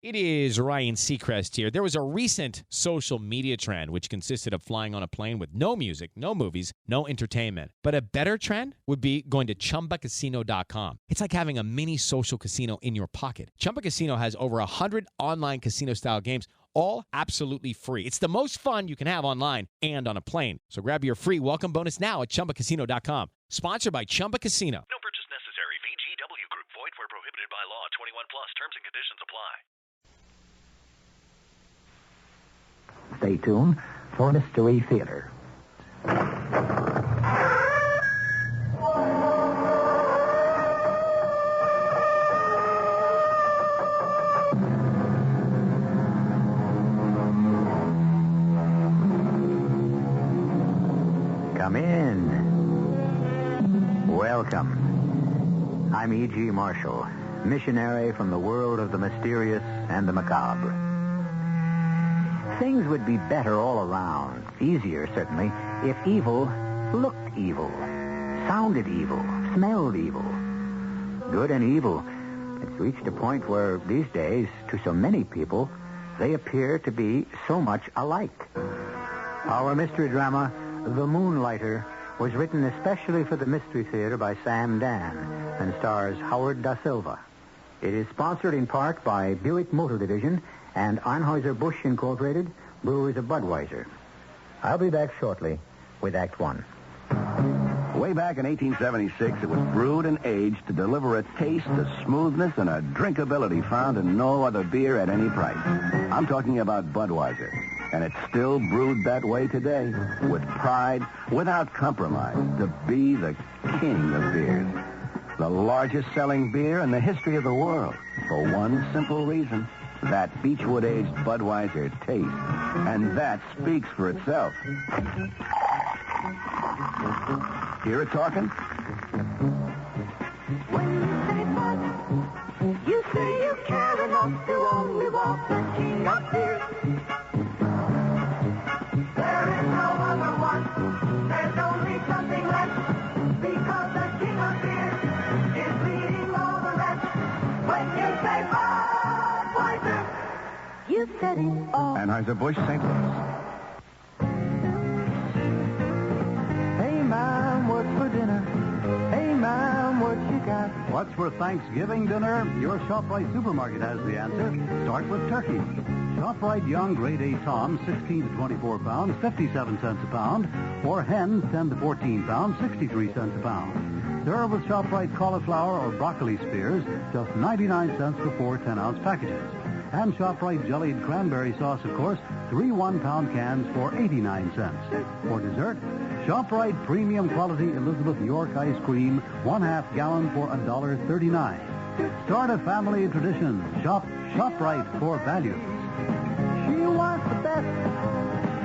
It is Ryan Seacrest here. There was a recent social media trend which consisted of flying on a plane with no music, no movies, no entertainment. But a better trend would be going to ChumbaCasino.com. It's like having a mini social casino in your pocket. Chumba Casino has over 100 online casino-style games, all absolutely free. It's the most fun you can have online and on a plane. So grab your free welcome bonus now at ChumbaCasino.com. Sponsored by Chumba Casino. No purchase necessary. VGW Group. Void where prohibited by law. 21 plus. Terms and conditions apply. Stay tuned for Mystery Theater. Come in. Welcome. I'm E.G. Marshall, missionary from the world of the mysterious and the macabre. Things would be better all around, easier certainly, if evil looked evil, sounded evil, smelled evil. Good and evil. It's reached a point where these days, to so many people, they appear to be so much alike. Our mystery drama, The Moonlighter, was written especially for the Mystery Theater by Sam Dan and stars Howard Da Silva. It is sponsored in part by Buick Motor Division and Anheuser-Busch Incorporated, Brewers of Budweiser. I'll be back shortly with Act One. Way back in 1876, it was brewed and aged to deliver a taste, a smoothness, and a drinkability found in no other beer at any price. I'm talking about Budweiser. And it's still brewed that way today, with pride, without compromise, to be the king of beers. The largest selling beer in the history of the world, for one simple reason. That Beechwood-aged Budweiser taste. And that speaks for itself. Hear it talking? When you say Bud, you say you care enough to only want the king of beers. There is no other one. There's only something left. Because the king of beers is leading all the rest. When you say Budweiser, you said it all. Anheuser-Busch, St. Louis. Hey, Mom, what's for dinner? Hey, Mom, what you got? What's for Thanksgiving dinner? Your ShopRite supermarket has the answer. Start with turkey. ShopRite young grade A Tom, 16 to 24 pounds, 57 cents a pound. Or hens, 10 to 14 pounds, 63 cents a pound. Serve with ShopRite cauliflower or broccoli spears, just 99 cents for 4 10-ounce packages. And ShopRite jellied cranberry sauce, of course, 3 1-pound cans for 89 cents. For dessert, ShopRite premium quality Elizabeth York ice cream, 1/2 gallon for $1.39. Start a family tradition. ShopRite for value. She wants the best.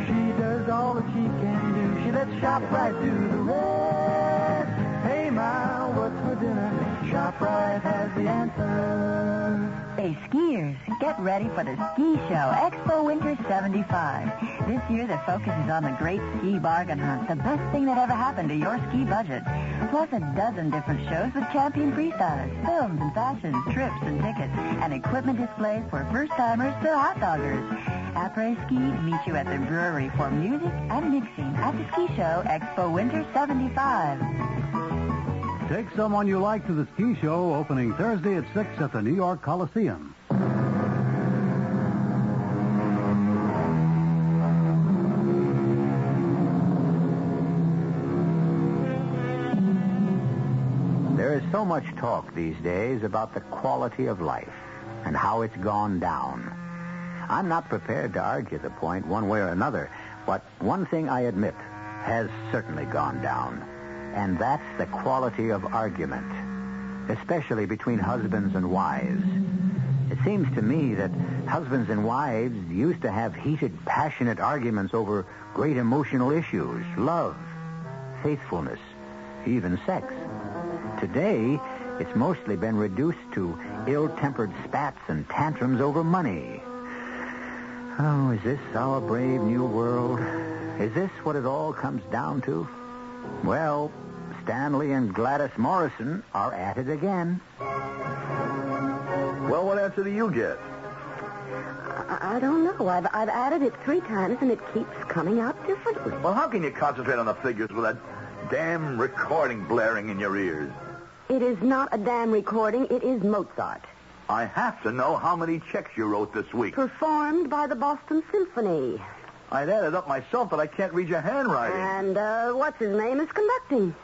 She does all that she can do. She lets ShopRite do the rest. Hey, Ma, what's for dinner? ShopRite has the answer. Hey, skiers, get ready for the Ski Show Expo Winter 75. This year, the focus is on the great ski bargain hunt, the best thing that ever happened to your ski budget. Plus a dozen different shows with champion freestylers, films and fashions, trips and tickets, and equipment displays for first-timers to hot doggers. Après-ski meet you at the brewery for music and mixing at the Ski Show Expo Winter 75. Take someone you like to the ski show opening Thursday at 6 at the New York Coliseum. There is so much talk these days about the quality of life and how it's gone down. I'm not prepared to argue the point one way or another, but one thing I admit has certainly gone down. And that's the quality of argument, especially between husbands and wives. It seems to me that husbands and wives used to have heated, passionate arguments over great emotional issues, love, faithfulness, even sex. Today, it's mostly been reduced to ill-tempered spats and tantrums over money. Oh, is this our brave new world? Is this what it all comes down to? Well, Stanley and Gladys Morrison are at it again. Well, what answer do you get? I don't know. I've added it 3 times, and it keeps coming out differently. Well, how can you concentrate on the figures with that damn recording blaring in your ears? It is not a damn recording. It is Mozart. I have to know how many checks you wrote this week. Performed by the Boston Symphony. I'd add it up myself, but I can't read your handwriting. And what's his name is conducting.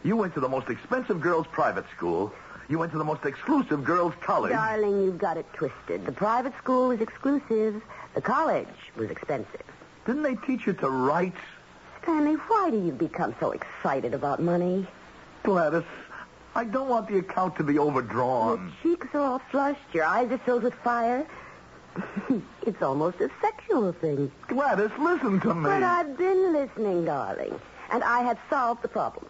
You went to the most expensive girls' private school. You went to the most exclusive girls' college. Darling, you've got it twisted. The private school was exclusive. The college was expensive. Didn't they teach you to write? Stanley, why do you become so excited about money? Gladys, I don't want the account to be overdrawn. Your cheeks are all flushed. Your eyes are filled with fire. It's almost a sexual thing. Gladys, listen to me. But I've been listening, darling. And I have solved the problem.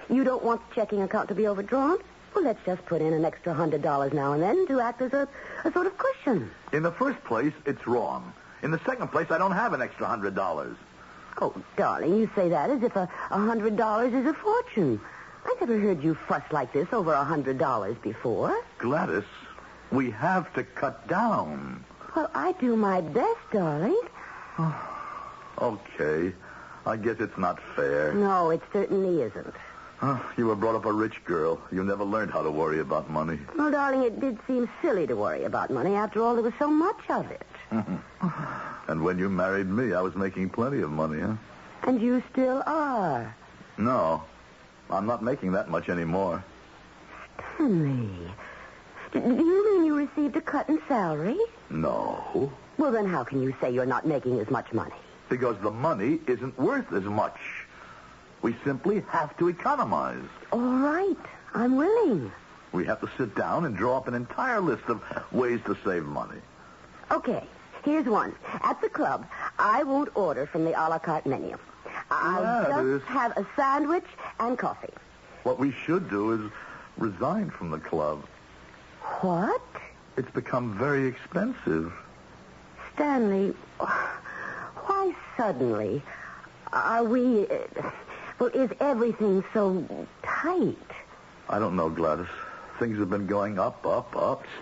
You don't want the checking account to be overdrawn? Well, let's just put in an extra $100 now and then to act as a sort of cushion. In the first place, it's wrong. In the second place, I don't have an extra $100. Oh, darling, you say that as if $100 is a fortune. I never heard you fuss like this over $100 before. Gladys, we have to cut down. Well, I do my best, darling. Okay. I guess it's not fair. No, it certainly isn't. You were brought up a rich girl. You never learned how to worry about money. Well, darling, it did seem silly to worry about money. After all, there was so much of it. And when you married me, I was making plenty of money, huh? And you still are. No, I'm not making that much anymore. Stanley, do you mean you received a cut in salary? No. Well, then how can you say you're not making as much money? Because the money isn't worth as much. We simply have to economize. All right. I'm willing. We have to sit down and draw up an entire list of ways to save money. Okay. Here's one. At the club, I won't order from the a la carte menu. I'll just have a sandwich and coffee. What we should do is resign from the club. What? It's become very expensive. Stanley, why suddenly are we... well, is everything so tight? I don't know, Gladys. Things have been going up,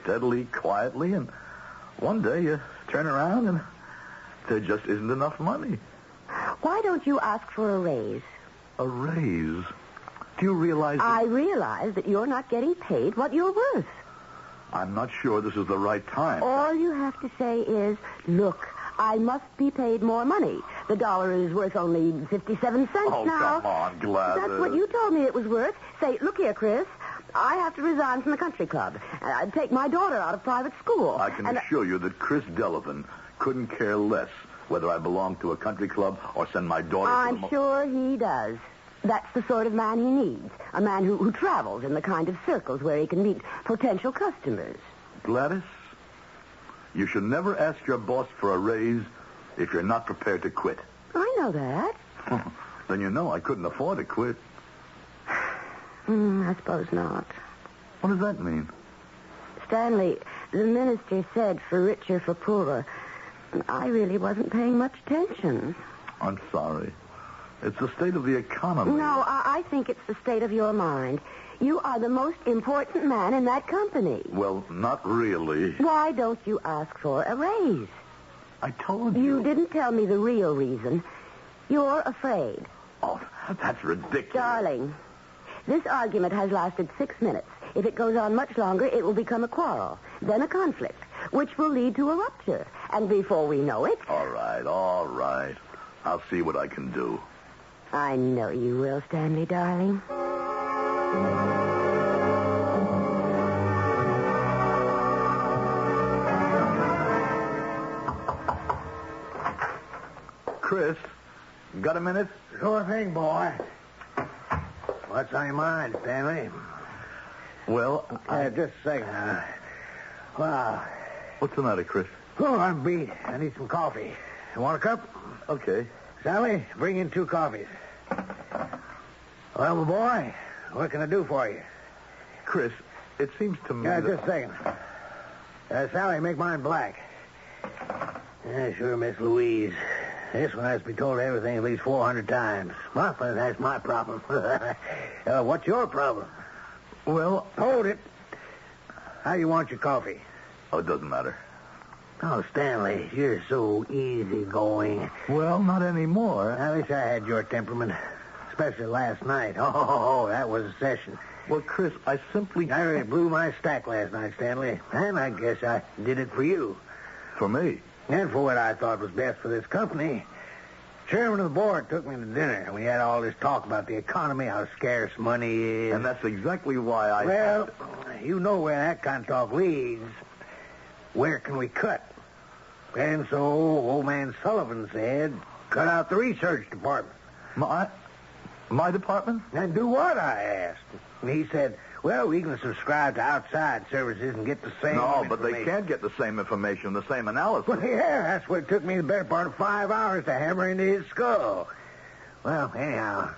steadily, quietly, and one day you turn around and there just isn't enough money. Why don't you ask for a raise? A raise? Do you realize that... I realize that you're not getting paid what you're worth. I'm not sure this is the right time. All you have to say is, look, I must be paid more money. The dollar is worth only 57 cents now. Oh, come on, Gladys. That's what you told me it was worth. Say, look here, Chris. I have to resign from the country club. I'd take my daughter out of private school. I can assure you that Chris Delavan couldn't care less whether I belong to a country club or send my daughter to I'm sure he does. That's the sort of man he needs. A man who travels in the kind of circles where he can meet potential customers. Gladys, you should never ask your boss for a raise if you're not prepared to quit. I know that. Then you know I couldn't afford to quit. I suppose not. What does that mean? Stanley, the minister said for rich or for poorer. I really wasn't paying much attention. I'm sorry. It's the state of the economy. No, I think it's the state of your mind. You are the most important man in that company. Well, not really. Why don't you ask for a raise? I told you. You didn't tell me the real reason. You're afraid. Oh, that's ridiculous. Darling, this argument has lasted 6 minutes. If it goes on much longer, it will become a quarrel, then a conflict, which will lead to a rupture. And before we know it... All right. I'll see what I can do. I know you will, Stanley, darling. Chris, got a minute? Sure thing, boy. What's on your mind, Stanley? Well, Just a second. Wow. What's the matter, Chris? Oh, I'm beat. I need some coffee. You want a cup? Okay. Sally, bring in 2 coffees. Well, my boy, what can I do for you? Chris, it seems to me Just a second. Sally, make mine black. Sure, Miss Louise. This one has to be told everything at least 400 times. Well, that's my problem. What's your problem? Well... Hold it. How do you want your coffee? Oh, it doesn't matter. Oh, Stanley, you're so easygoing. Well, not anymore. I wish I had your temperament, especially last night. Oh, that was a session. Well, Chris, I really blew my stack last night, Stanley. And I guess I did it for you. For me? And for what I thought was best for this company. Chairman of the board took me to dinner, and we had all this talk about the economy, how scarce money is. And that's exactly why I... Well, you know where that kind of talk leads. Where can we cut? And so old man Sullivan said, cut out the research department. My department? And do what, I asked. And he said, well, we can subscribe to outside services and get the same No, but they can't get the same information, the same analysis. Well, yeah, that's what it took me the better part of 5 hours to hammer into his skull. Well, anyhow,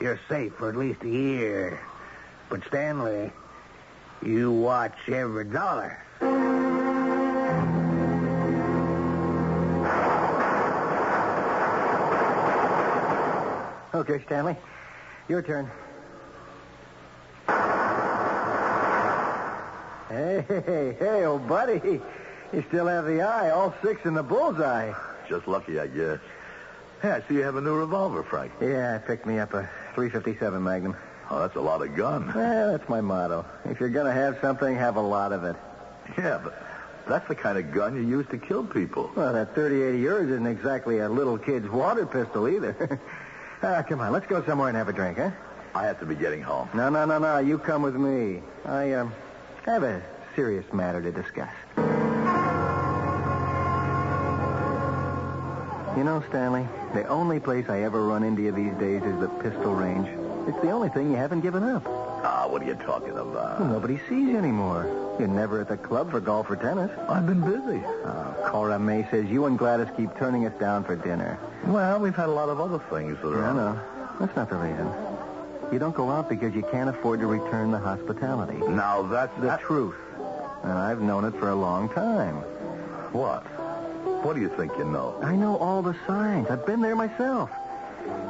you're safe for at least a year. But, Stanley, you watch every dollar. Okay, Stanley. Your turn. Hey, old buddy. You still have the eye, all 6 in the bullseye. Just lucky, I guess. Hey, I see you have a new revolver, Frank. Yeah, I picked me up a .357 Magnum. Oh, that's a lot of gun. Well, that's my motto. If you're going to have something, have a lot of it. Yeah, but that's the kind of gun you use to kill people. Well, that .38 of yours isn't exactly a little kid's water pistol either. Come on, let's go somewhere and have a drink, huh? I have to be getting home. No. You come with me. I have a serious matter to discuss. You know, Stanley, the only place I ever run into you these days is the pistol range. It's the only thing you haven't given up. What are you talking about? Well, nobody sees you anymore. You're never at the club for golf or tennis. I've been busy. Cora May says you and Gladys keep turning us down for dinner. Well, we've had a lot of other things that are... No. That's not the reason. You don't go out because you can't afford to return the hospitality. Now, that's the truth. And I've known it for a long time. What? What do you think you know? I know all the signs. I've been there myself.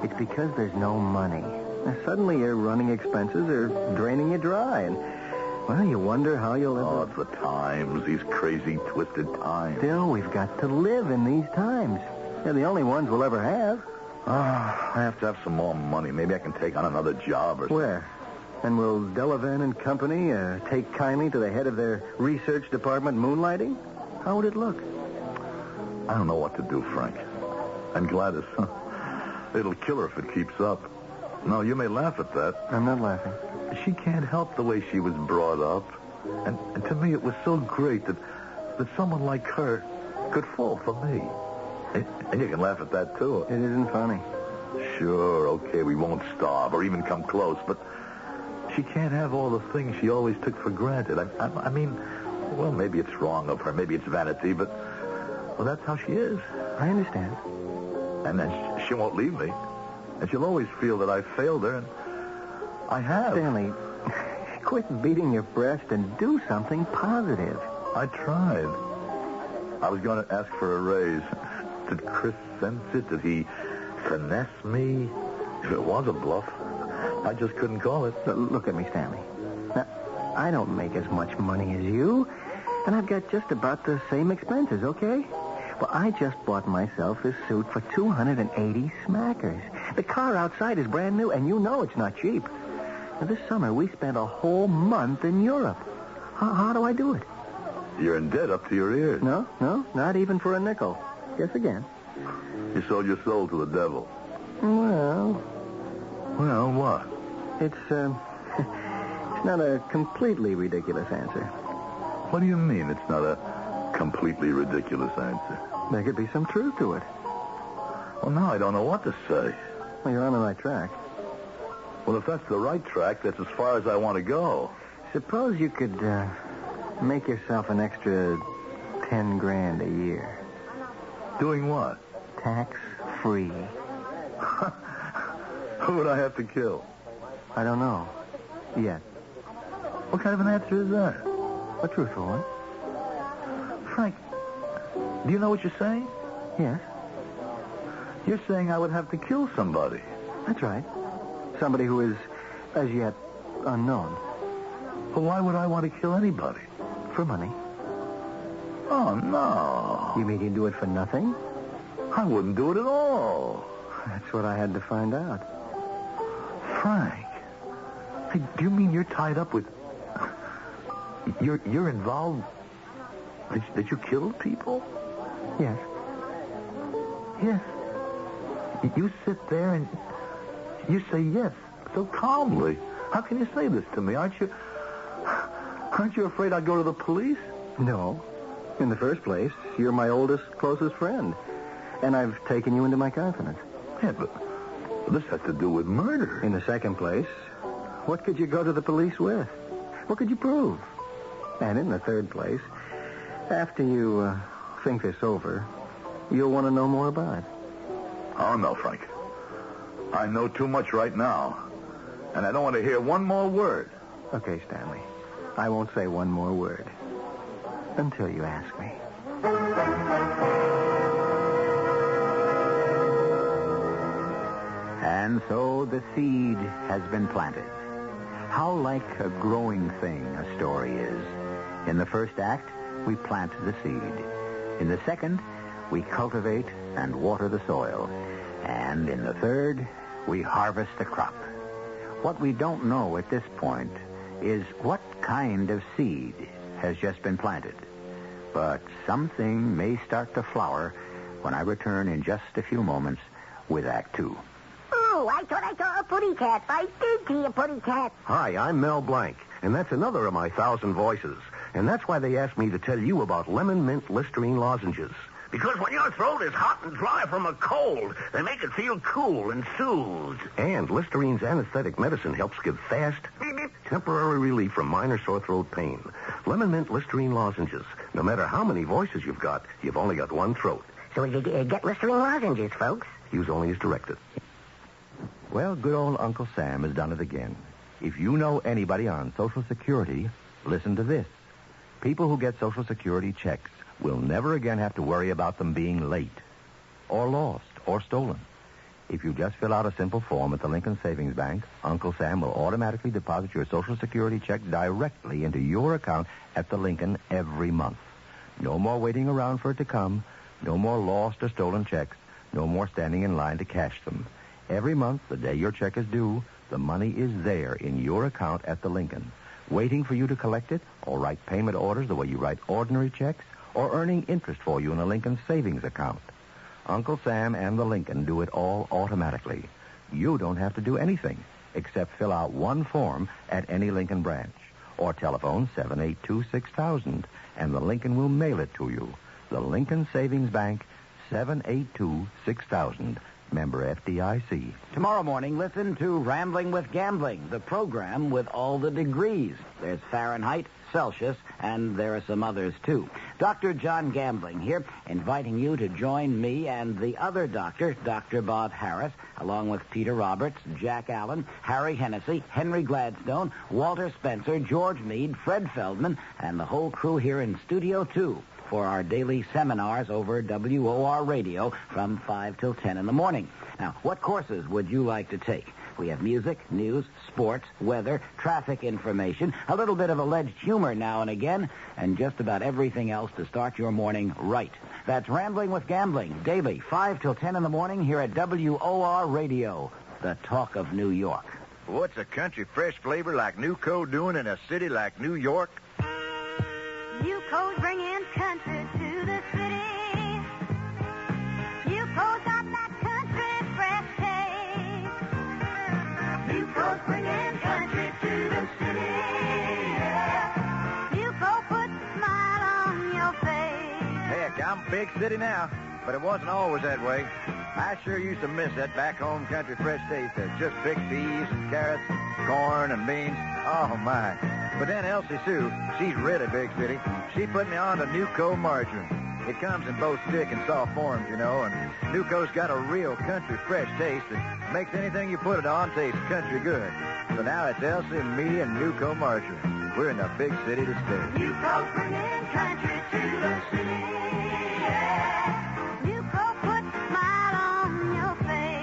It's because there's no money. Now, suddenly your running expenses are draining you dry. And, well, you wonder how you'll ever... Oh, it's the times. These crazy, twisted times. Still, we've got to live in these times. They're the only ones we'll ever have. I have to have some more money. Maybe I can take on another job or something. Where? And will Delavan and Company take kindly to the head of their research department moonlighting? How would it look? I don't know what to do, Frank. And Gladys, it'll kill her if it keeps up. No, you may laugh at that. I'm not laughing. She can't help the way she was brought up. And to me, it was so great that someone like her could fall for me. And you can laugh at that, too. It isn't funny. Sure, okay, we won't starve or even come close, but she can't have all the things she always took for granted. I mean, well, maybe it's wrong of her, maybe it's vanity, but, well, that's how she is. I understand. And then she won't leave me. And she'll always feel that I failed her, and I have. Stanley, quit beating your breast and do something positive. I tried. I was going to ask for a raise. Did Chris sense it? Did he finesse me? If it was a bluff, I just couldn't call it. Look at me, Stanley. Now, I don't make as much money as you, and I've got just about the same expenses, okay? Well, I just bought myself this suit for 280 smackers. The car outside is brand new, and you know it's not cheap. Now, this summer, we spent a whole month in Europe. How do I do it? You're in debt up to your ears. No, not even for a nickel. Guess again. You sold your soul to the devil. Well, what? It's not a completely ridiculous answer. What do you mean it's not a completely ridiculous answer? There could be some truth to it. Well, now I don't know what to say. Well, you're on the right track. Well, if that's the right track, that's as far as I want to go. Suppose you could make yourself an extra $10,000 a year. Doing what? Tax-free. Who would I have to kill? I don't know. Yet. What kind of an answer is that? A truthful one. Frank, do you know what you're saying? Yes. You're saying I would have to kill somebody. That's right. Somebody who is, as yet, unknown. Well, why would I want to kill anybody? For money. Oh, no. You mean you'd do it for nothing? I wouldn't do it at all. That's what I had to find out. Frank. Hey, do you mean you're tied up with... You're involved... That you killed people? Yes. Yes. You sit there and you say yes so calmly. How can you say this to me? Aren't you afraid I'd go to the police? No. In the first place, you're my oldest, closest friend. And I've taken you into my confidence. Yeah, but this has to do with murder. In the second place, what could you go to the police with? What could you prove? And in the third place, after you think this over, you'll want to know more about it. Oh, no, Frank. I know too much right now. And I don't want to hear one more word. Okay, Stanley. I won't say one more word. Until you ask me. And so the seed has been planted. How like a growing thing a story is. In the first act, we plant the seed. In the second, we cultivate and water the soil. And in the third, we harvest the crop. What we don't know at this point is what kind of seed has just been planted. But something may start to flower when I return in just a few moments with Act Two. Oh, I thought I saw a putty cat. I did see a putty cat. Hi, I'm Mel Blanc, and that's another of my 1,000 voices. And that's why they asked me to tell you about lemon mint Listerine lozenges. Because when your throat is hot and dry from a cold, they make it feel cool and soothed. And Listerine's anesthetic medicine helps give fast, temporary relief from minor sore throat pain. Lemon mint Listerine lozenges. No matter how many voices you've got, you've only got one throat. So you get Listerine lozenges, folks. Use only as directed. Well, good old Uncle Sam has done it again. If you know anybody on Social Security, listen to this. People who get Social Security checks will never again have to worry about them being late or lost or stolen. If you just fill out a simple form at the Lincoln Savings Bank, Uncle Sam will automatically deposit your Social Security check directly into your account at the Lincoln every month. No more waiting around for it to come. No more lost or stolen checks. No more standing in line to cash them. Every month, the day your check is due, the money is there in your account at the Lincoln, waiting for you to collect it or write payment orders the way you write ordinary checks or earning interest for you in a Lincoln savings account. Uncle Sam and the Lincoln do it all automatically. You don't have to do anything except fill out one form at any Lincoln branch or telephone 782-6000, and the Lincoln will mail it to you. The Lincoln Savings Bank, 782-6000. Member FDIC. Tomorrow morning, listen to Rambling with Gambling, the program with all the degrees. There's Fahrenheit, Celsius, and there are some others, too. Dr. John Gambling here, inviting you to join me and the other doctor, Dr. Bob Harris, along with Peter Roberts, Jack Allen, Harry Hennessy, Henry Gladstone, Walter Spencer, George Meade, Fred Feldman, and the whole crew here in Studio 2. For our daily seminars over WOR Radio from 5 till 10 in the morning. Now, what courses would you like to take? We have music, news, sports, weather, traffic information, a little bit of alleged humor now and again, and just about everything else to start your morning right. That's Rambling with Gambling, daily, 5 till 10 in the morning here at WOR Radio, the talk of New York. What's a country fresh flavor like Newco doing in a city like New York? Newco's bringing country to the city. Newco's got that country fresh taste. Newco's bringing country to the city. Yeah. Newco puts a smile on your face. Heck, I'm a big city now, but it wasn't always that way. I sure used to miss that back-home country fresh taste of just big peas and carrots, corn and beans. Oh, my. But then Elsie Sue, she's really big city. She put me on to Newco margarine. It comes in both thick and soft forms, you know, and Newco's got a real country fresh taste that makes anything you put it on taste country good. So now it's Elsie and me and Newco margarine. We're in a big city to stay. Newco's bringing country to the city. Yeah. Newco puts a smile on your face.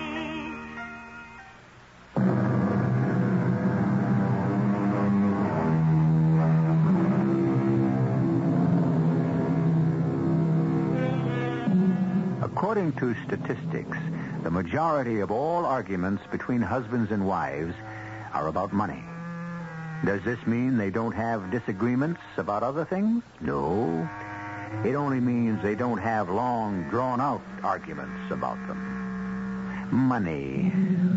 According to statistics, the majority of all arguments between husbands and wives are about money. Does this mean they don't have disagreements about other things? No. It only means they don't have long, drawn-out arguments about them. Money.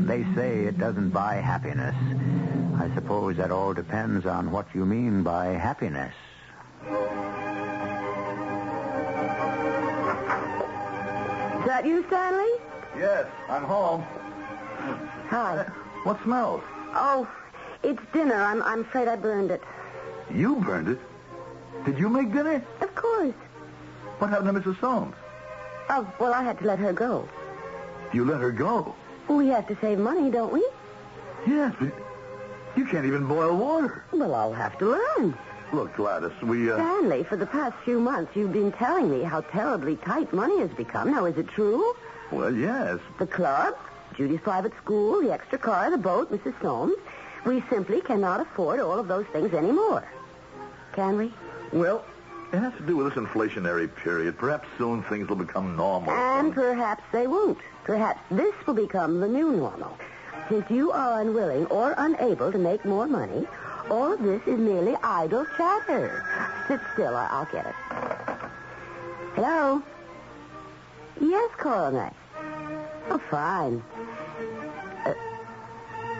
They say it doesn't buy happiness. I suppose that all depends on what you mean by happiness. Is that you, Stanley? Yes, I'm home. Hi. What smells? Oh, it's dinner. I'm afraid I burned it. You burned it? Did you make dinner? Of course. What happened to Mrs. Soames? Oh, well, I had to let her go. You let her go? We have to save money, don't we? Yes, but you can't even boil water. Well, I'll have to learn. Look, Gladys, Stanley, for the past few months, you've been telling me how terribly tight money has become. Now, is it true? Well, yes. The club, Judy's private school, the extra car, the boat, Mrs. Soames. We simply cannot afford all of those things anymore. Can we? Well, it has to do with this inflationary period. Perhaps soon things will become normal. And perhaps they won't. Perhaps this will become the new normal. Since you are unwilling or unable to make more money, all of this is merely idle chatter. Sit still, I'll get it. Hello? Yes, Coronet. Oh, fine.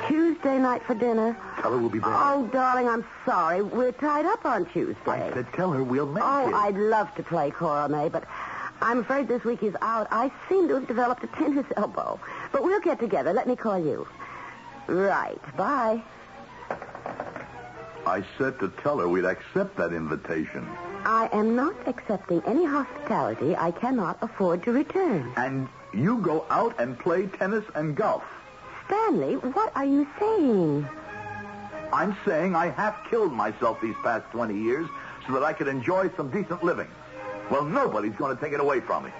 Tuesday night for dinner. Tell her we'll be there. Oh, darling, I'm sorry. We're tied up on Tuesday. I said tell her we'll make it. Oh, I'd love to play Cora May, but I'm afraid this week is out. I seem to have developed a tennis elbow. But we'll get together. Let me call you. Right. Bye. I said to tell her we'd accept that invitation. I am not accepting any hospitality I cannot afford to return. And you go out and play tennis and golf. Stanley, what are you saying? I'm saying I have killed myself these past 20 years so that I could enjoy some decent living. Well, nobody's going to take it away from me.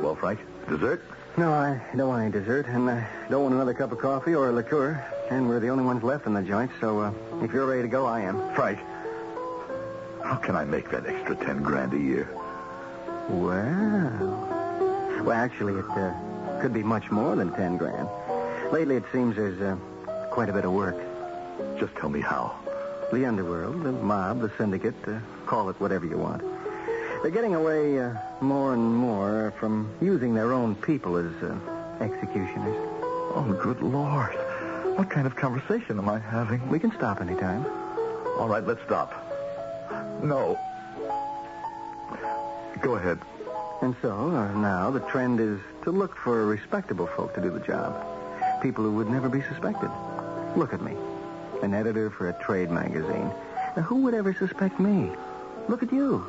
Well, Frank, dessert? No, I don't want any dessert, and I don't want another cup of coffee or a liqueur. And we're the only ones left in the joint, so if you're ready to go, I am. Frank, how can I make that extra $10,000 a year? Well, actually, it could be much more than $10,000. Lately, it seems there's quite a bit of work. Just tell me how. The underworld, the mob, the syndicate, call it whatever you want. They're getting away more and more from using their own people as executioners. Oh, good Lord. What kind of conversation am I having? We can stop anytime. All right, let's stop. No. Go ahead. And so, now, the trend is to look for respectable folk to do the job. People who would never be suspected. Look at me. An editor for a trade magazine. Now, who would ever suspect me? Look at you.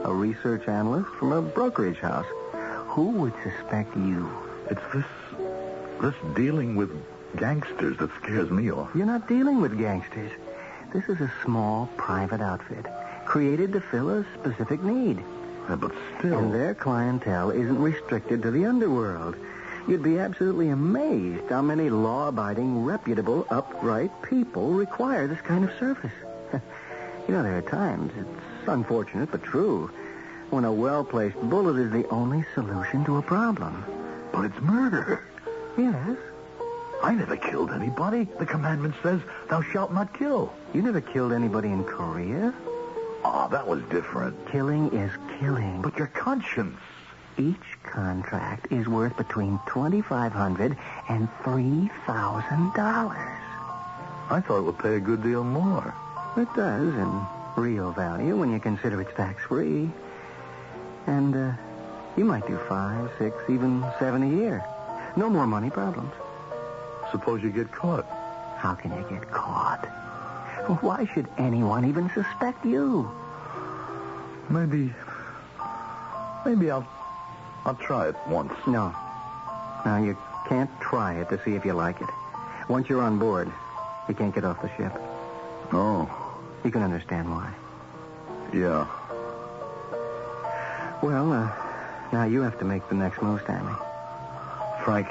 A research analyst from a brokerage house. Who would suspect you? It's this dealing with gangsters that scares me off. You're not dealing with gangsters. This is a small, private outfit created to fill a specific need. Yeah, but still... And their clientele isn't restricted to the underworld. You'd be absolutely amazed how many law-abiding, reputable, upright people require this kind of service. You know, there are times, it's unfortunate but true, when a well-placed bullet is the only solution to a problem. But it's murder. Yes. I never killed anybody. The commandment says, thou shalt not kill. You never killed anybody in Korea? Oh, that was different. Killing is killing. But your conscience. Each contract is worth between $2,500 and $3,000. I thought it would pay a good deal more. It does in real value when you consider it's tax-free. And you might do 5, 6, even 7 a year. No more money problems. Suppose you get caught. How can you get caught? Why should anyone even suspect you? Maybe I'll try it once. No. No, you can't try it to see if you like it. Once you're on board, you can't get off the ship. Oh. You can understand why. Yeah. Well, now you have to make the next move, Stanley. Frank,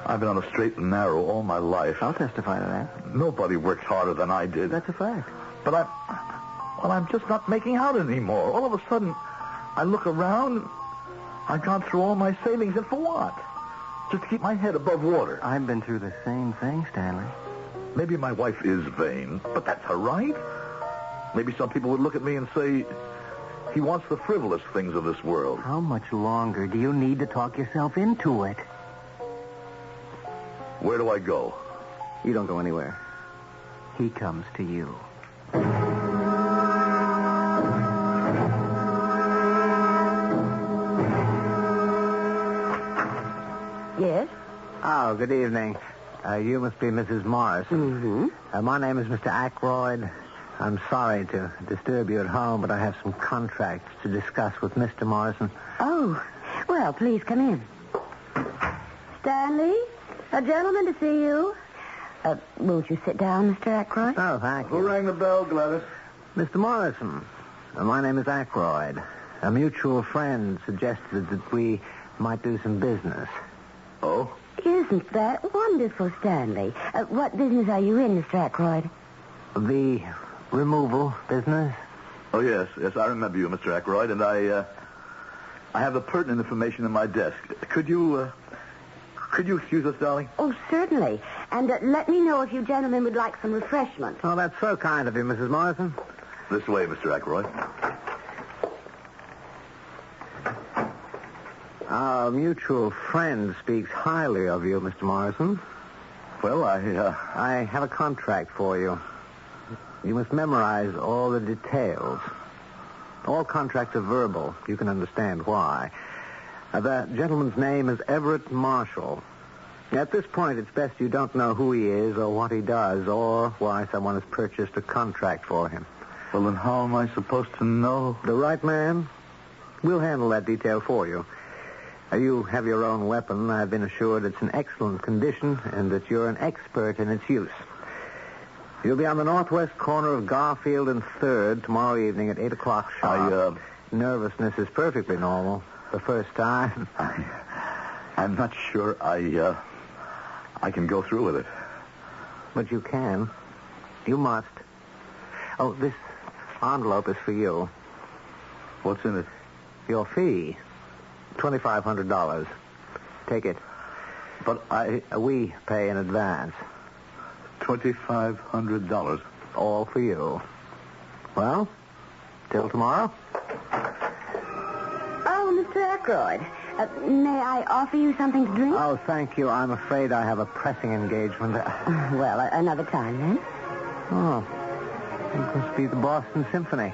I've been on a straight and narrow all my life. I'll testify to that. Nobody worked harder than I did. That's a fact. But I'm just not making out anymore. All of a sudden, I look around. I've gone through all my savings, and for what? Just to keep my head above water. I've been through the same thing, Stanley. Maybe my wife is vain, but that's her right. Maybe some people would look at me and say, he wants the frivolous things of this world. How much longer do you need to talk yourself into it? Where do I go? You don't go anywhere. He comes to you. Yes? Oh, good evening. You must be Mrs. Morrison. Mm-hmm. My name is Mr. Aykroyd. I'm sorry to disturb you at home, but I have some contracts to discuss with Mr. Morrison. Oh, well, please come in. Stanley, a gentleman to see you. Won't you sit down, Mr. Aykroyd? Oh, thank you. Who rang the bell, Gladys? Mr. Morrison, my name is Aykroyd. A mutual friend suggested that we might do some business. Oh? Isn't that wonderful, Stanley? What business are you in, Mr. Aykroyd? The removal business? Oh, yes, I remember you, Mr. Aykroyd, and I have the pertinent information in my desk. Could you excuse us, darling? Oh, certainly. And let me know if you gentlemen would like some refreshment. Oh, that's so kind of you, Mrs. Morrison. This way, Mr. Aykroyd. Our mutual friend speaks highly of you, Mr. Morrison. Well, I have a contract for you. You must memorize all the details. All contracts are verbal. You can understand why. The gentleman's name is Everett Marshall. At this point, it's best you don't know who he is or what he does or why someone has purchased a contract for him. Well, then how am I supposed to know? The right man? We'll handle that detail for you. You have your own weapon. I've been assured it's in excellent condition and that you're an expert in its use. You'll be on the northwest corner of Garfield and 3rd tomorrow evening at 8 o'clock sharp. Nervousness is perfectly normal. The first time. I'm not sure I can go through with it. But you can. You must. Oh, this envelope is for you. What's in it? Your fee. $2,500. Take it. But we pay in advance. $2,500. All for you. Well, till tomorrow. Oh, Mr. Aykroyd, may I offer you something to drink? Oh, thank you. I'm afraid I have a pressing engagement. Well, another time, then. Oh, it must be the Boston Symphony.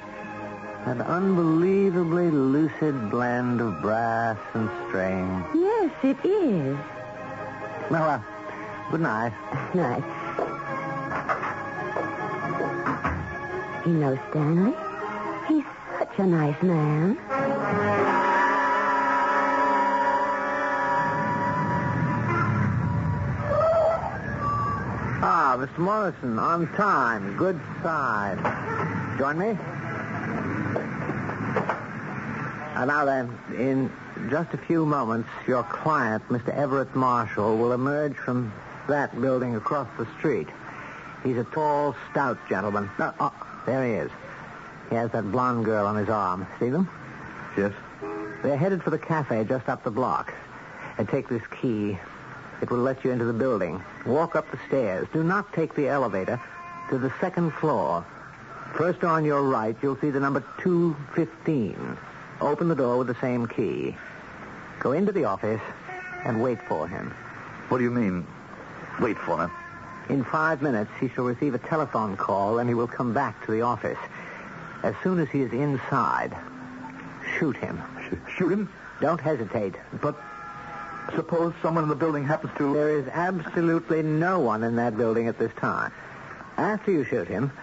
An unbelievably lucid blend of brass and string. Yes, it is. Well, good night. Night. You know, Stanley, he's such a nice man. Ah, Mr. Morrison, on time. Good side. Join me? Now then, in just a few moments, your client, Mr. Everett Marshall, will emerge from that building across the street. He's a tall, stout gentleman. There he is. He has that blonde girl on his arm. See them? Yes. They're headed for the cafe just up the block. And take this key. It will let you into the building. Walk up the stairs. Do not take the elevator to the second floor. First on your right, you'll see the number 215. Open the door with the same key. Go into the office and wait for him. What do you mean, wait for him? In 5 minutes, he shall receive a telephone call, and he will come back to the office. As soon as he is inside, shoot him. Shoot him? Don't hesitate. But suppose someone in the building happens to... There is absolutely no one in that building at this time. After you shoot him,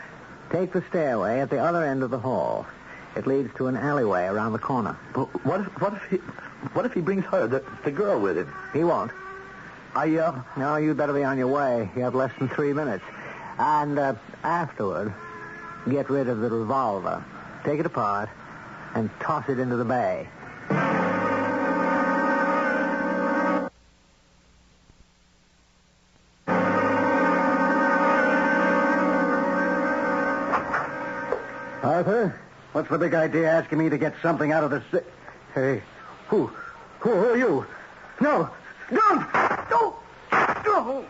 take the stairway at the other end of the hall. It leads to an alleyway around the corner. But what if he brings her, the girl, with him? He won't. No, you'd better be on your way. You have less than 3 minutes. And afterward, get rid of the revolver. Take it apart and toss it into the bay. Arthur, what's the big idea asking me to get something out of the... Hey, who are you? No, don't! No! No!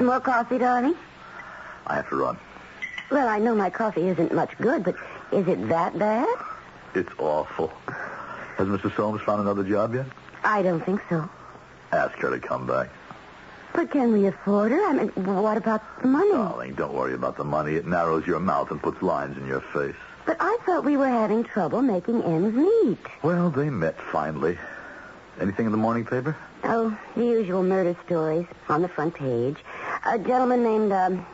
More coffee, darling? I have to run. Well, I know my coffee isn't much good, but is it that bad? It's awful. Has Mrs. Soames found another job yet? I don't think so. Ask her to come back. But can we afford her? I mean, what about the money? Darling, don't worry about the money. It narrows your mouth and puts lines in your face. But I thought we were having trouble making ends meet. Well, they met finally. Anything in the morning paper? Oh, the usual murder stories on the front page. A gentleman named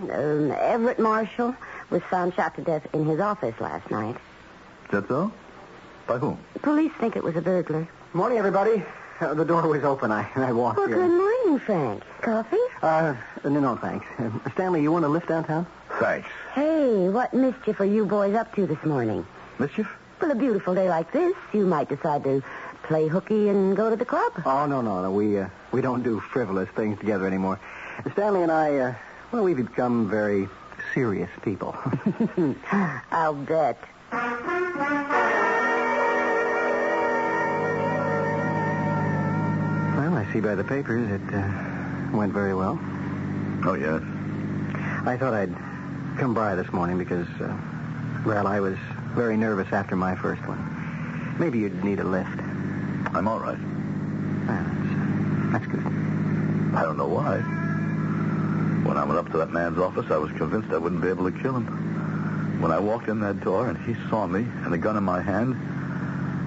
Everett Marshall was found shot to death in his office last night. Is that so? By whom? Police think it was a burglar. Morning, everybody. The door was open. I walked Well, in. good morning, Frank. Coffee? No, thanks. Stanley, you want to lift downtown? Thanks. Hey, what mischief are you boys up to this morning? Mischief? Well, a beautiful day like this, you might decide to play hooky and go to the club. Oh, no. We don't do frivolous things together anymore. Stanley and I, we've become very serious people. I'll bet. Well, I see by the papers it went very well. Oh, yes. I thought I'd come by this morning because, I was very nervous after my first one. Maybe you'd need a lift. I'm all right. Well, that's good. I don't know why. When I went up to that man's office, I was convinced I wouldn't be able to kill him. When I walked in that door and he saw me and the gun in my hand,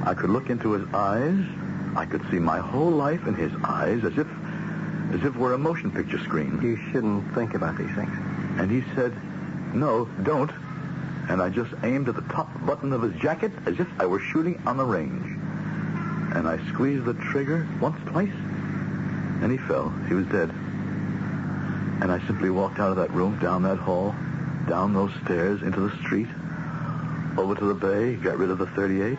I could look into his eyes. I could see my whole life in his eyes as if we're a motion picture screen. You shouldn't think about these things. And he said, no, don't. And I just aimed at the top button of his jacket as if I were shooting on the range. And I squeezed the trigger once, twice, and he fell. He was dead. And I simply walked out of that room, down that hall, down those stairs, into the street, over to the bay, got rid of the .38,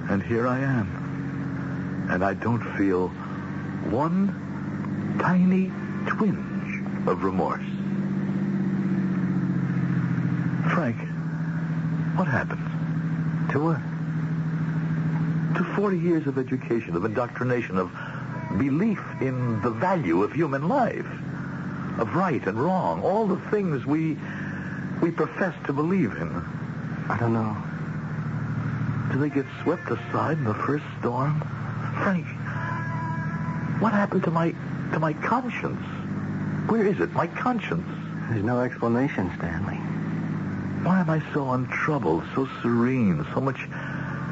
and here I am. And I don't feel one tiny twinge of remorse. Frank, what happened? To what? To 40 years of education, of indoctrination, of belief in the value of human life, of right and wrong, all the things we profess to believe in. I don't know. Do they get swept aside in the first storm? Frank, what happened to my conscience? Where is it, my conscience? There's no explanation, Stanley. Why am I so untroubled, so serene, so much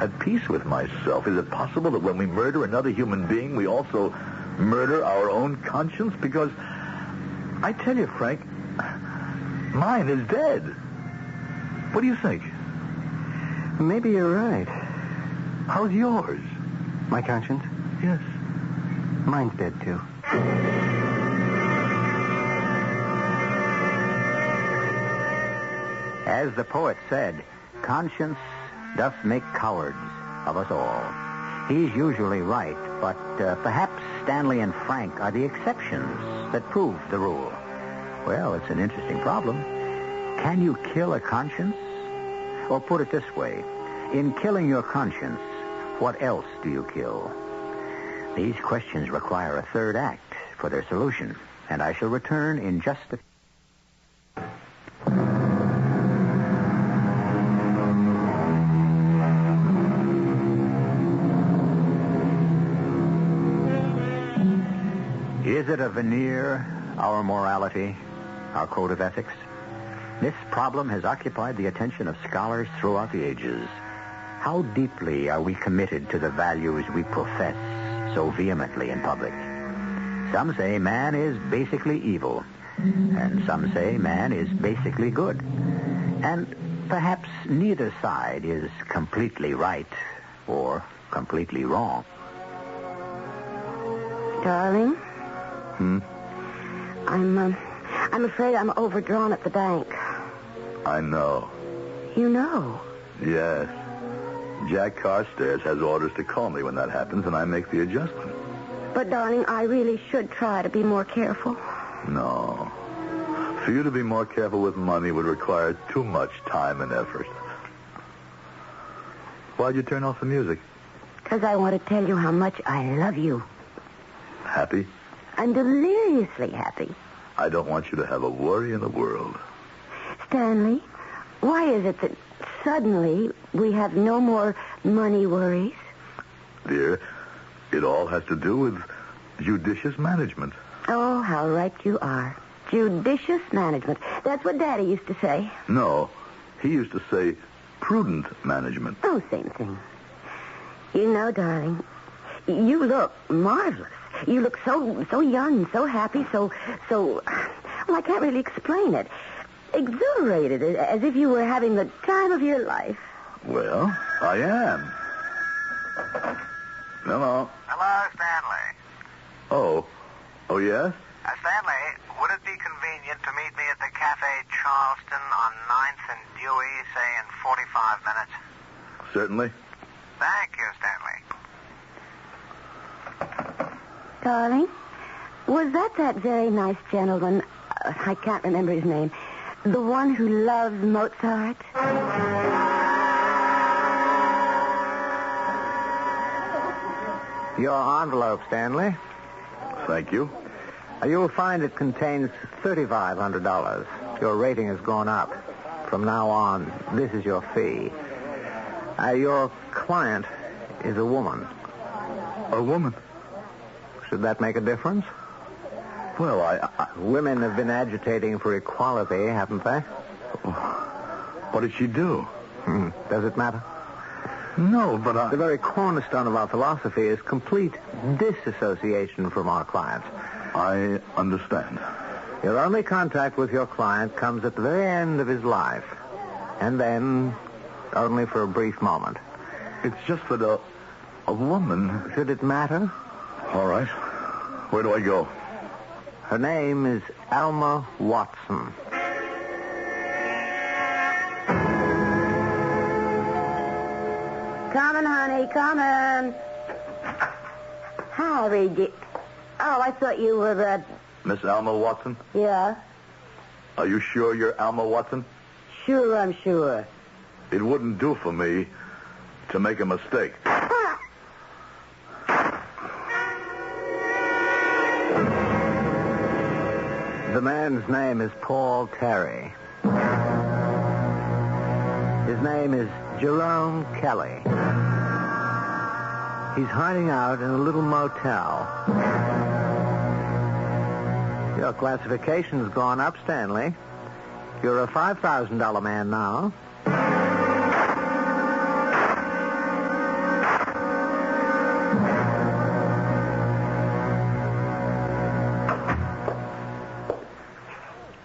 at peace with myself? Is it possible that when we murder another human being, we also murder our own conscience? Because I tell you, Frank, mine is dead. What do you think? Maybe you're right. How's yours? My conscience? Yes. Mine's dead, too. As the poet said, conscience doth make cowards of us all. He's usually right, but perhaps Stanley and Frank are the exceptions that prove the rule. Well, it's an interesting problem. Can you kill a conscience? Or put it this way, in killing your conscience, what else do you kill? These questions require a third act for their solution, and I shall return in just a... Is it a veneer, our morality, our code of ethics? This problem has occupied the attention of scholars throughout the ages. How deeply are we committed to the values we profess so vehemently in public? Some say man is basically evil, and some say man is basically good. And perhaps neither side is completely right or completely wrong. Darling? I'm afraid I'm overdrawn at the bank. I know. You know? Yes. Jack Carstairs has orders to call me when that happens, and I make the adjustment. But, darling, I really should try to be more careful. No. For you to be more careful with money would require too much time and effort. Why'd you turn off the music? Because I want to tell you how much I love you. Happy? I'm deliriously happy. I don't want you to have a worry in the world. Stanley, why is it that suddenly we have no more money worries? Dear, it all has to do with judicious management. Oh, how right you are. Judicious management. That's what Daddy used to say. No, he used to say prudent management. Oh, same thing. You know, darling, you look marvelous. You look so young, so happy, so, well, I can't really explain it. Exhilarated, as if you were having the time of your life. Well, I am. Hello. Hello, Stanley. Oh, yes? Stanley, would it be convenient to meet me at the Cafe Charleston on 9th and Dewey, say, in 45 minutes? Certainly. Thank you, Stanley. Darling, was that very nice gentleman, I can't remember his name, the one who loves Mozart? Your envelope, Stanley. Thank you. You'll find it contains $3,500. Your rating has gone up. From now on, this is your fee. Your client is a woman. A woman? Should that make a difference? Well, Women have been agitating for equality, haven't they? What did she do? Does it matter? No, but The very cornerstone of our philosophy is complete disassociation from our clients. I understand. Your only contact with your client comes at the very end of his life. And then, only for a brief moment. It's just that a woman... Should it matter? All right. Where do I go? Her name is Alma Watson. Coming, honey, coming. Hi, Reggie. Oh, I thought you were Miss Alma Watson? Yeah. Are you sure you're Alma Watson? Sure, I'm sure. It wouldn't do for me to make a mistake. The man's name is Paul Terry. His name is Jerome Kelly. He's hiding out in a little motel. Your classification's gone up, Stanley. You're a $5,000 man now.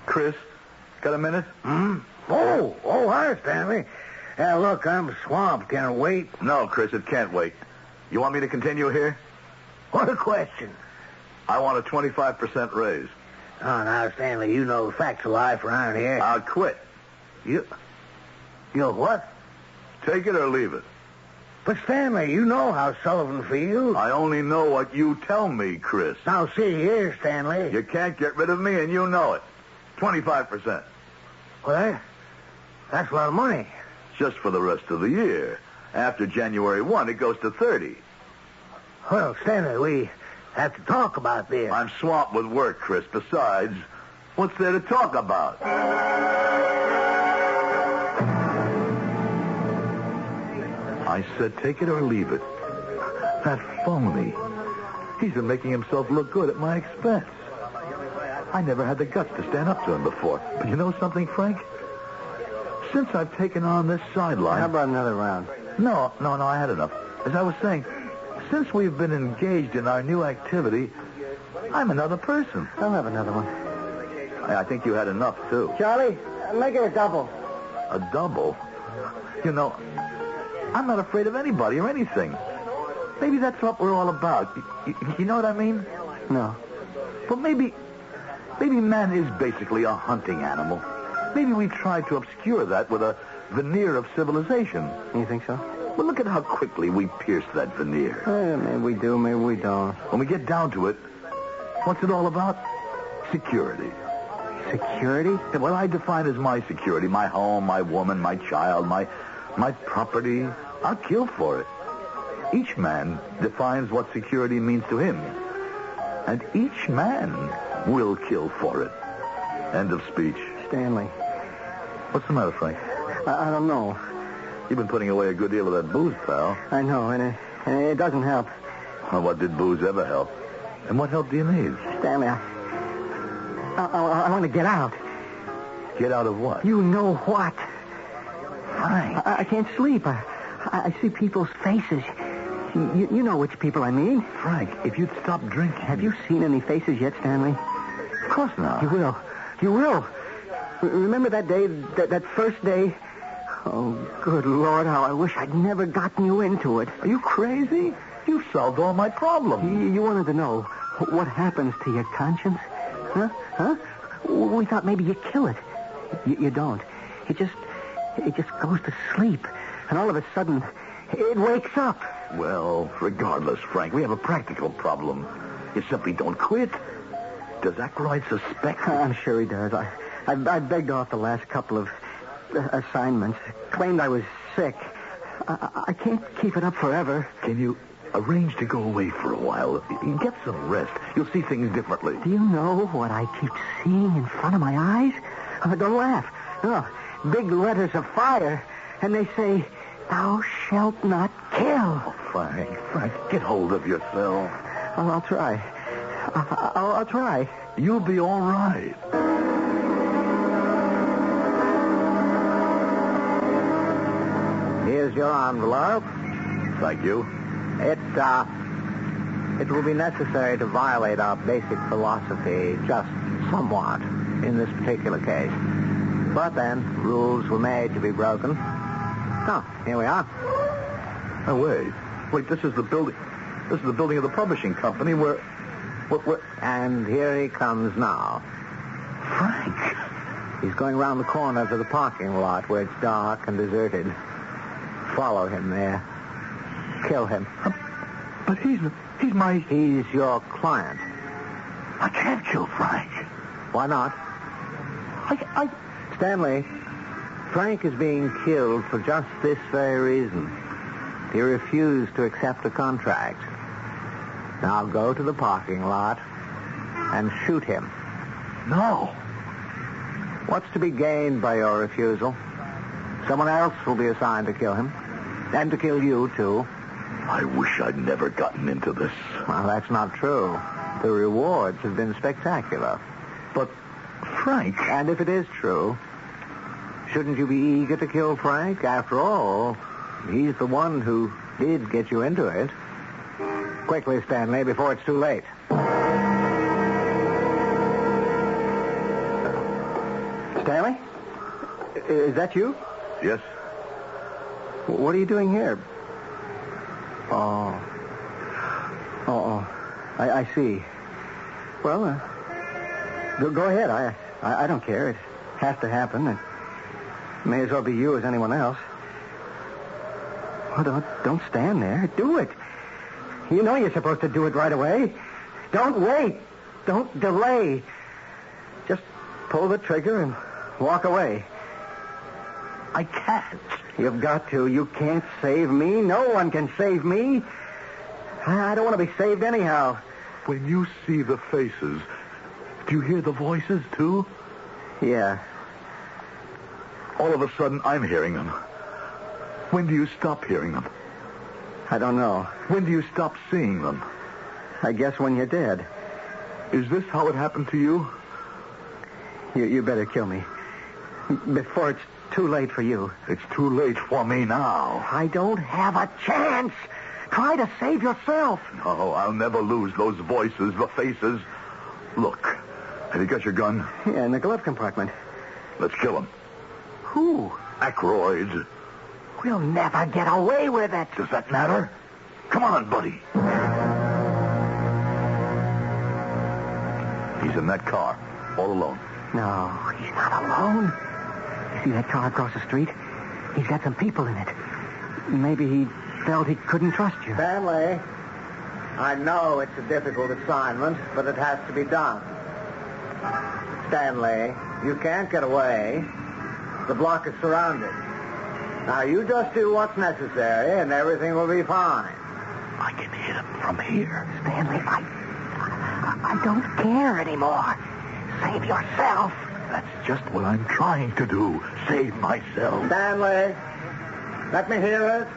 Chris, got a minute? Oh, hi, Stanley. Look, I'm swamped. Can it wait? No, Chris, it can't wait. You want me to continue here? What a question. I want a 25% raise. Oh, now, Stanley, you know the facts of life around here. I'll quit. You'll what? Take it or leave it. But, Stanley, you know how Sullivan feels. I only know what you tell me, Chris. Now, see here, Stanley. You can't get rid of me, and you know it. 25%. Well, that's a lot of money. Just for the rest of the year. After January 1, it goes to 30. Well, Stanley, we have to talk about this. I'm swamped with work, Chris. Besides, what's there to talk about? I said take it or leave it. That phony. He's been making himself look good at my expense. I never had the guts to stand up to him before. But you know something, Frank? Since I've taken on this sideline... How about another round? No, I had enough. As I was saying, since we've been engaged in our new activity, I'm another person. I'll have another one. I think you had enough, too. Charlie, make it a double. A double? You know, I'm not afraid of anybody or anything. Maybe that's what we're all about. You know what I mean? No. Well, maybe man is basically a hunting animal. Maybe we try to obscure that with a veneer of civilization. You think so? Well, look at how quickly we pierce that veneer. Maybe we do, maybe we don't. When we get down to it, what's it all about? Security. Security? Yeah, well, I define as my security, my home, my woman, my child, my property. I'll kill for it. Each man defines what security means to him. And each man will kill for it. End of speech. Stanley. What's the matter, Frank? I don't know. You've been putting away a good deal of that booze, pal. I know, and it doesn't help. Well, what did booze ever help? And what help do you need? Stanley, I want to get out. Get out of what? You know what? Frank. I can't sleep. I see people's faces. You know which people I mean. Frank, if you'd stop drinking... Have you seen any faces yet, Stanley? Of course not. You will. You will. Remember that day, that first day? Oh, good Lord, how I wish I'd never gotten you into it. Are you crazy? You've solved all my problems. You wanted to know what happens to your conscience? Huh? We thought maybe you kill it. You don't. It just goes to sleep. And all of a sudden, it wakes up. Well, regardless, Frank, we have a practical problem. You simply don't quit. Does Aykroyd suspect? I'm sure he does. I begged off the last couple of assignments. Claimed I was sick. I can't keep it up forever. Can you arrange to go away for a while? Get some rest. You'll see things differently. Do you know what I keep seeing in front of my eyes? Don't laugh. No, big letters of fire. And they say, "Thou shalt not kill." Oh, Frank, get hold of yourself. I'll try. I'll try. You'll be all right. Here's your envelope. Thank you. It will be necessary to violate our basic philosophy just somewhat in this particular case. But then, rules were made to be broken. Oh, here we are. Oh, wait, this is the building. This is the building of the publishing company where... And here he comes now. Frank. He's going round the corner to the parking lot where it's dark and deserted. Follow him there. Kill him. But he's your client. I can't kill Frank. Why not? Stanley, Frank is being killed for just this very reason. He refused to accept a contract. Now go to the parking lot and shoot him. No. What's to be gained by your refusal? Someone else will be assigned to kill him. And to kill you, too. I wish I'd never gotten into this. Well, that's not true. The rewards have been spectacular. But, Frank... And if it is true, shouldn't you be eager to kill Frank? After all, he's the one who did get you into it. Quickly, Stanley, before it's too late. Stanley? Is that you? Yes. What are you doing here? Oh, I see. Well, go ahead. I don't care. It has to happen. It may as well be you as anyone else. Well, don't stand there. Do it. You know you're supposed to do it right away. Don't wait. Don't delay. Just pull the trigger and walk away. I can't. You've got to. You can't save me. No one can save me. I don't want to be saved anyhow. When you see the faces, do you hear the voices, too? Yeah. All of a sudden, I'm hearing them. When do you stop hearing them? I don't know. When do you stop seeing them? I guess when you're dead. Is this how it happened to you? You better kill me. Before it's too late for you. It's too late for me now. I don't have a chance. Try to save yourself. No, I'll never lose those voices, the faces. Look, have you got your gun? Yeah, in the glove compartment. Let's kill him. Who? Aykroyd. We'll never get away with it. Does that matter? Come on, buddy. He's in that car, all alone. No, he's not alone. You see that car across the street? He's got some people in it. Maybe he felt he couldn't trust you. Stanley, I know it's a difficult assignment, but it has to be done. Stanley, you can't get away. The block is surrounded. Now, you just do what's necessary, and everything will be fine. I can hit him from here. Stanley, I don't care anymore. Save yourself. That's just what I'm trying to do. Save myself. Stanley, let me hear it.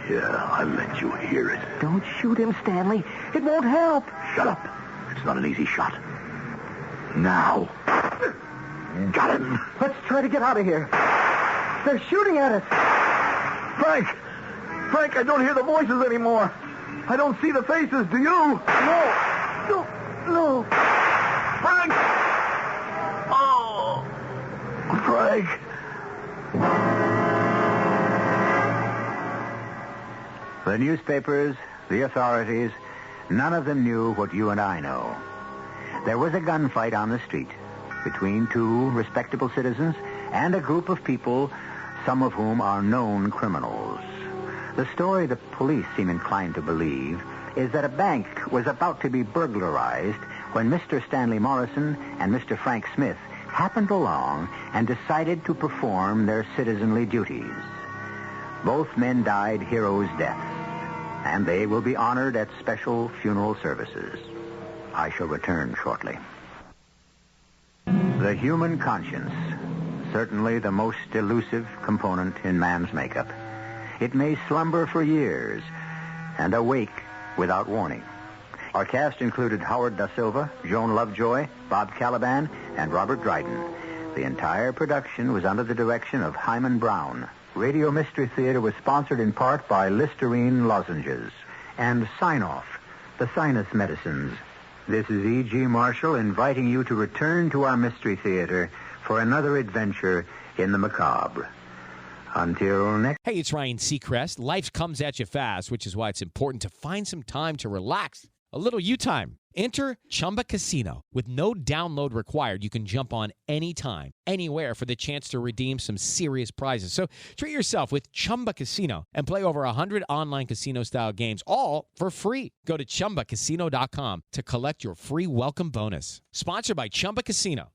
Yeah, I'll let you hear it. Don't shoot him, Stanley. It won't help. Shut up. It's not an easy shot. Now. Got him. Let's try to get out of here. They're shooting at us. Frank! Frank, I don't hear the voices anymore. I don't see the faces. Do you? No. Frank! Oh! Frank! The newspapers, the authorities, none of them knew what you and I know. There was a gunfight on the street between two respectable citizens and a group of people, some of whom are known criminals. The story the police seem inclined to believe is that a bank was about to be burglarized when Mr. Stanley Morrison and Mr. Frank Smith happened along and decided to perform their citizenly duties. Both men died heroes' deaths, and they will be honored at special funeral services. I shall return shortly. The human conscience, certainly the most elusive component in man's makeup. It may slumber for years and awake without warning. Our cast included Howard Da Silva, Joan Lovejoy, Bob Caliban, and Robert Dryden. The entire production was under the direction of Hyman Brown. Radio Mystery Theater was sponsored in part by Listerine lozenges and Sign-Off, the sinus medicines. This is E.G. Marshall inviting you to return to our Mystery Theater for another adventure in the macabre. Until next... Hey, it's Ryan Seacrest. Life comes at you fast, which is why it's important to find some time to relax. A little you-time. Enter Chumba Casino. With no download required, you can jump on anytime, anywhere for the chance to redeem some serious prizes. So treat yourself with Chumba Casino and play over 100 online casino-style games, all for free. Go to ChumbaCasino.com to collect your free welcome bonus. Sponsored by Chumba Casino.